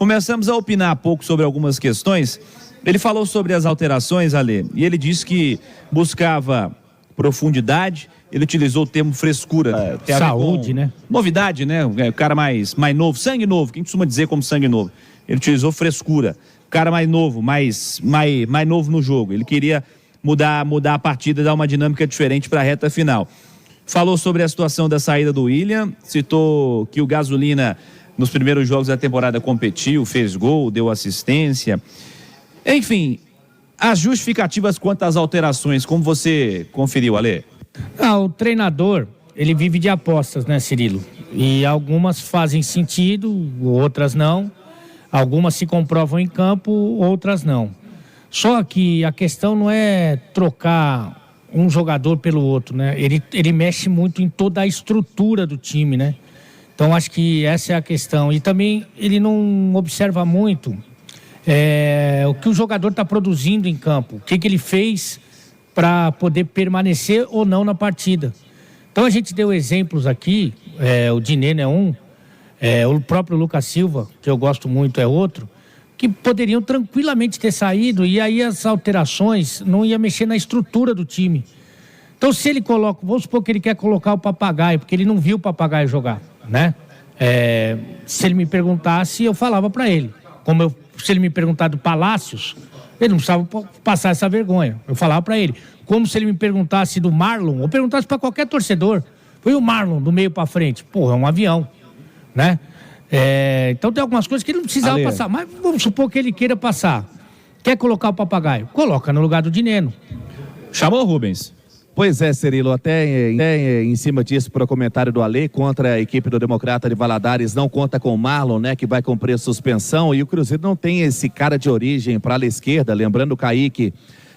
começamos a opinar pouco sobre algumas questões. Ele falou sobre as alterações, Ale, e ele disse que buscava profundidade, ele utilizou o termo frescura. Saúde, né? Novidade, né? O cara mais novo, sangue novo, quem costuma dizer como sangue novo. Ele utilizou frescura. O cara mais novo, mais novo no jogo. Ele queria mudar a partida, dar uma dinâmica diferente para a reta final. Falou sobre a situação da saída do William, citou que o Gasolina, nos primeiros jogos da temporada, competiu, fez gol, deu assistência. Enfim, as justificativas quanto às alterações, como você conferiu, Ale? O treinador, ele vive de apostas, né, Cirilo? E algumas fazem sentido, outras não. Algumas se comprovam em campo, outras não. Só que a questão não é trocar um jogador pelo outro, né? Ele mexe muito em toda a estrutura do time, né? Então acho que essa é a questão. E também ele não observa muito o que o jogador está produzindo em campo, o que ele fez para poder permanecer ou não na partida. Então a gente deu exemplos aqui, o Dineno é um, o próprio Lucas Silva, que eu gosto muito, é outro, que poderiam tranquilamente ter saído e aí as alterações não iam mexer na estrutura do time. Então se ele coloca, vamos supor que ele quer colocar o Papagaio, porque ele não viu o Papagaio jogar, né? Se ele me perguntasse, eu falava para ele. Se ele me perguntar do Palácios, ele não precisava passar essa vergonha. Eu falava para ele. Como se ele me perguntasse do Marlon, ou perguntasse para qualquer torcedor. Foi o Marlon, do meio para frente. Porra, é um avião, né? Então tem algumas coisas que ele não precisava passar. Mas vamos supor que ele queira passar. Quer colocar o Papagaio? Coloca no lugar do Dineno. Chamou, Rubens? Pois é, Cirilo, até em cima disso, para o comentário do Alê, contra a equipe do Democrata de Valadares, não conta com o Marlon, né, que vai cumprir a suspensão, e o Cruzeiro não tem esse cara de origem para a ala esquerda, lembrando o Kaique,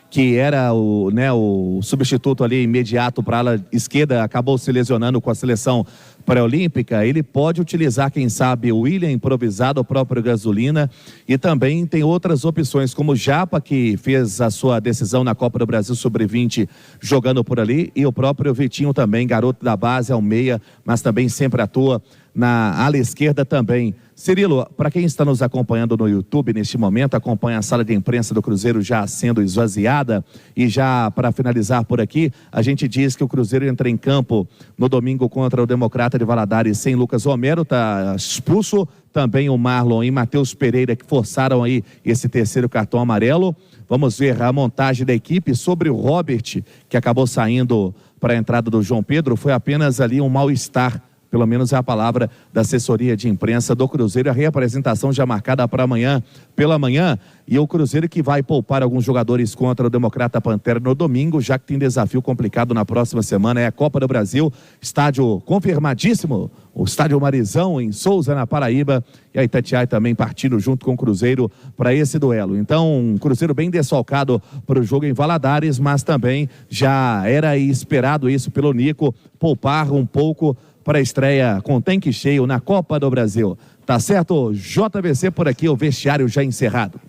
que era o substituto ali imediato para a ala esquerda, acabou se lesionando com a seleção pré-olímpica. Ele pode utilizar, quem sabe, o William improvisado, o próprio Gasolina, e também tem outras opções, como o Japa, que fez a sua decisão na Copa do Brasil Sub-20 jogando por ali, e o próprio Vitinho também, garoto da base, ao meia, mas também sempre atua na ala esquerda também. Cirilo, para quem está nos acompanhando no YouTube neste momento, acompanha a sala de imprensa do Cruzeiro já sendo esvaziada, e já para finalizar por aqui, a gente diz que o Cruzeiro entra em campo no domingo contra o Democrata de Valadares sem Lucas Romero, está expulso, também o Marlon e Matheus Pereira, que forçaram aí esse terceiro cartão amarelo. Vamos ver a montagem da equipe. Sobre o Robert, que acabou saindo para a entrada do João Pedro, foi apenas ali um mal-estar, pelo menos é a palavra da assessoria de imprensa do Cruzeiro. A reapresentação já marcada para amanhã, pela manhã, e o Cruzeiro que vai poupar alguns jogadores contra o Democrata Pantera no domingo, já que tem desafio complicado na próxima semana, é a Copa do Brasil, estádio confirmadíssimo, o estádio Marizão em Souza, na Paraíba, e a Itatiaia também partindo junto com o Cruzeiro para esse duelo. Então, um Cruzeiro bem desfalcado para o jogo em Valadares, mas também já era esperado isso pelo Nico, poupar um pouco para a estreia com tanque cheio na Copa do Brasil. Tá certo? JVC por aqui, o vestiário já encerrado.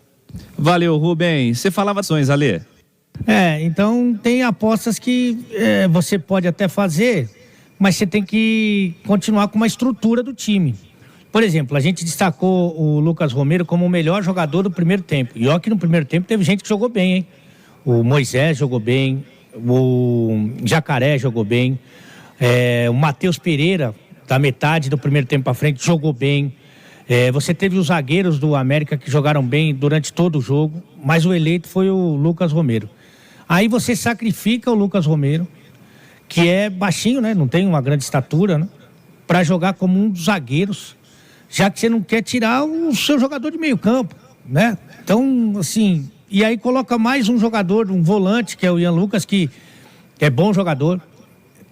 Valeu, Rubens. Você falava ações, Alê? Então tem apostas que você pode até fazer, mas você tem que continuar com uma estrutura do time. Por exemplo, a gente destacou o Lucas Romero como o melhor jogador do primeiro tempo. E ó que no primeiro tempo teve gente que jogou bem, hein? O Moisés jogou bem, o Jacaré jogou bem, o Matheus Pereira, da metade do primeiro tempo para frente, jogou bem. Você teve os zagueiros do América que jogaram bem durante todo o jogo, mas o eleito foi o Lucas Romero. Aí você sacrifica o Lucas Romero, que é baixinho, né? Não tem uma grande estatura, né? Para jogar como um dos zagueiros, já que você não quer tirar o seu jogador de meio campo, né? Então, assim, e aí coloca mais um jogador, um volante, que é o Ian Lucas, que é bom jogador.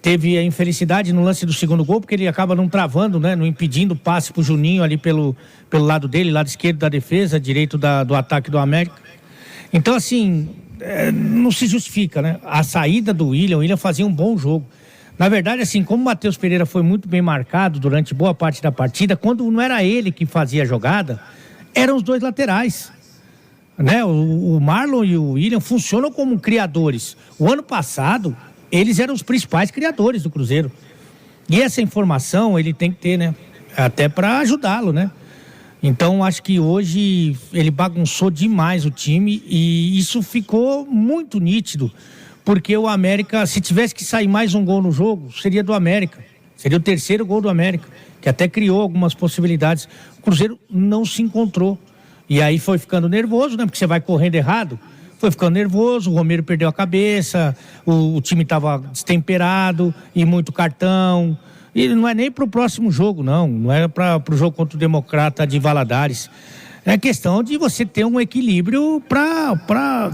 Teve a infelicidade no lance do segundo gol, porque ele acaba não travando, né? Não impedindo o passe pro Juninho ali pelo lado dele, lado esquerdo da defesa, direito do ataque do América. Então, assim, não se justifica, né? A saída do William, o William fazia um bom jogo. Na verdade, assim, como o Matheus Pereira foi muito bem marcado durante boa parte da partida, quando não era ele que fazia a jogada, eram os dois laterais, né? O Marlon e o William funcionam como criadores. O ano passado, eles eram os principais criadores do Cruzeiro. E essa informação ele tem que ter, né? Até para ajudá-lo, né? Então, acho que hoje ele bagunçou demais o time e isso ficou muito nítido, porque o América, se tivesse que sair mais um gol no jogo, seria do América. Seria o terceiro gol do América, que até criou algumas possibilidades. O Cruzeiro não se encontrou. E aí foi ficando nervoso, né? Porque você vai correndo errado. Foi ficando nervoso, o Romero perdeu a cabeça, o time estava destemperado e muito cartão. E não é nem para o próximo jogo, não é para o jogo contra o Democrata de Valadares. É questão de você ter um equilíbrio para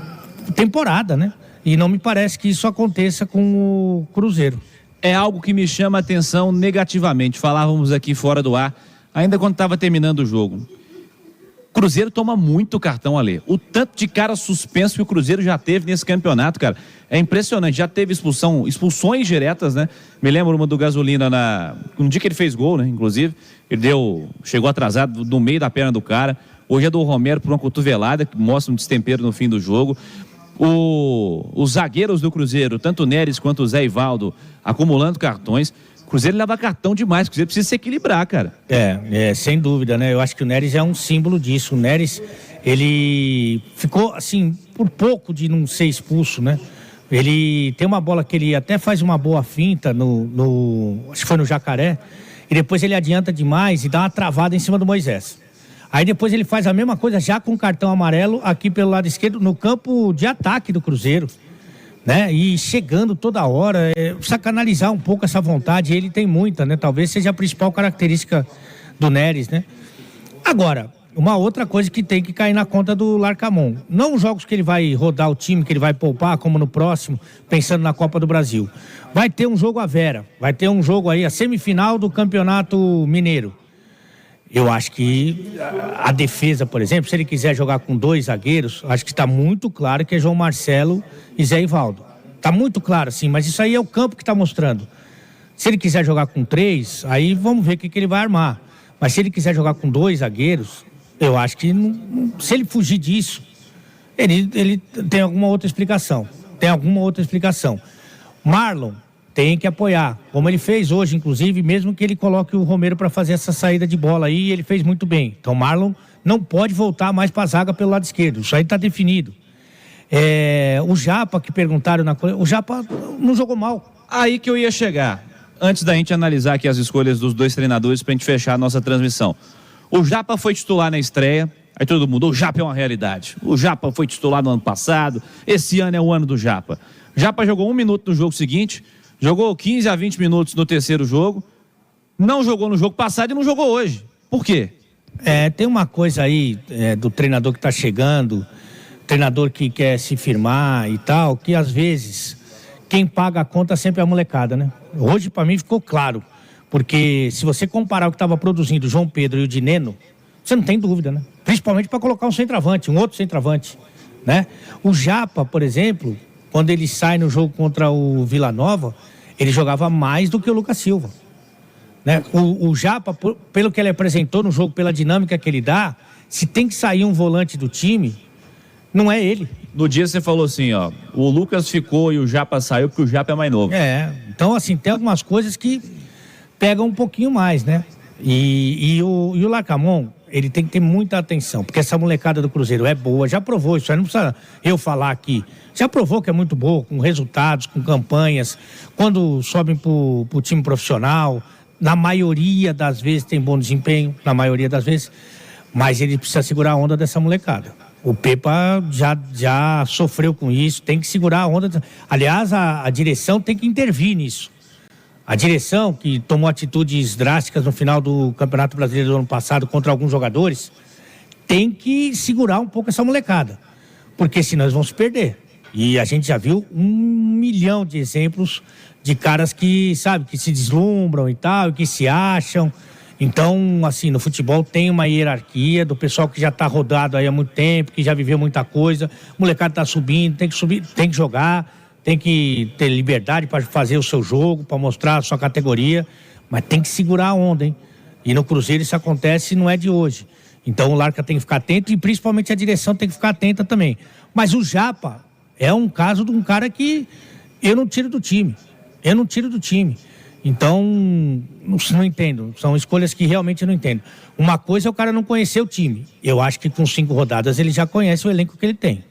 temporada, né? E não me parece que isso aconteça com o Cruzeiro. É algo que me chama a atenção negativamente. Falávamos aqui fora do ar, ainda quando estava terminando o jogo. Cruzeiro toma muito cartão, Ale. O tanto de cara suspenso que o Cruzeiro já teve nesse campeonato, cara, é impressionante. Já teve expulsões diretas, né? Me lembro uma do Gasolina no dia que ele fez gol, né? Inclusive, chegou atrasado no meio da perna do cara. Hoje é do Romero por uma cotovelada, que mostra um destempero no fim do jogo. Os zagueiros do Cruzeiro, tanto o Neres quanto o Zé Ivaldo, acumulando cartões. O Cruzeiro leva cartão demais, o Cruzeiro precisa se equilibrar, cara. Sem dúvida, né? Eu acho que o Neres é um símbolo disso. O Neres, ele ficou, assim, por pouco de não ser expulso, né? Ele tem uma bola que ele até faz uma boa finta acho que foi no Jacaré, e depois ele adianta demais e dá uma travada em cima do Moisés. Aí depois ele faz a mesma coisa já com cartão amarelo aqui pelo lado esquerdo, no campo de ataque do Cruzeiro, né? E chegando toda hora, precisa canalizar um pouco essa vontade, ele tem muita, né? Talvez seja a principal característica do Neres, né? Agora, uma outra coisa que tem que cair na conta do Larcamón, não os jogos que ele vai rodar o time, que ele vai poupar, como no próximo, pensando na Copa do Brasil. Vai ter um jogo à Vera, vai ter um jogo aí, a semifinal do Campeonato Mineiro. Eu acho que a defesa, por exemplo, se ele quiser jogar com 2 zagueiros, acho que está muito claro que é João Marcelo e Zé Ivaldo. Está muito claro, sim, mas isso aí é o campo que está mostrando. Se ele quiser jogar com 3, aí vamos ver o que ele vai armar. Mas se ele quiser jogar com 2 zagueiros, eu acho que se ele fugir disso, ele tem alguma outra explicação. Marlon tem que apoiar, como ele fez hoje, inclusive, mesmo que ele coloque o Romero para fazer essa saída de bola aí, ele fez muito bem. Então, Marlon não pode voltar mais para a zaga pelo lado esquerdo, isso aí está definido. O Japa, que perguntaram o Japa não jogou mal. Aí que eu ia chegar, antes da gente analisar aqui as escolhas dos 2 treinadores para a gente fechar a nossa transmissão. O Japa foi titular na estreia, aí todo mundo, o Japa é uma realidade. O Japa foi titular no ano passado, esse ano é o ano do Japa. O Japa jogou 1 minuto no jogo seguinte, jogou 15 a 20 minutos no terceiro jogo, não jogou no jogo passado e não jogou hoje. Por quê? Tem uma coisa aí do treinador que está chegando, treinador que quer se firmar e tal, que às vezes quem paga a conta sempre é a molecada, né? Hoje para mim ficou claro, porque se você comparar o que estava produzindo o João Pedro e o Dineno, você não tem dúvida, né? Principalmente para colocar um outro centroavante, né? O Japa, por exemplo, quando ele sai no jogo contra o Vila Nova, ele jogava mais do que o Lucas Silva, né? O Japa, pelo que ele apresentou no jogo, pela dinâmica que ele dá, se tem que sair um volante do time, não é ele. No dia você falou assim, ó, o Lucas ficou e o Japa saiu porque o Japa é mais novo. Então assim, tem algumas coisas que pegam um pouquinho mais, né? E o Larcamón, ele tem que ter muita atenção, porque essa molecada do Cruzeiro é boa, já provou isso, aí não precisa eu falar aqui. Já provou que é muito boa, com resultados, com campanhas, quando sobem pro time profissional, na maioria das vezes tem bom desempenho, mas ele precisa segurar a onda dessa molecada. O Pepa já sofreu com isso, tem que segurar a onda. Aliás, a direção tem que intervir nisso. A direção, que tomou atitudes drásticas no final do Campeonato Brasileiro do ano passado contra alguns jogadores, tem que segurar um pouco essa molecada, porque senão eles vão se perder. E a gente já viu 1 milhão de exemplos de caras que, sabe, que se deslumbram e tal, que se acham. Então, assim, no futebol tem uma hierarquia do pessoal que já está rodado aí há muito tempo, que já viveu muita coisa. O molecado está subindo, tem que subir, tem que jogar, tem que ter liberdade para fazer o seu jogo, para mostrar a sua categoria, mas tem que segurar a onda, hein? E no Cruzeiro isso acontece, não é de hoje. Então o Larca tem que ficar atento e principalmente a direção tem que ficar atenta também. Mas o Japa é um caso de um cara que eu não tiro do time. Então, não entendo. São escolhas que realmente não entendo. Uma coisa é o cara não conhecer o time. Eu acho que com 5 rodadas ele já conhece o elenco que ele tem.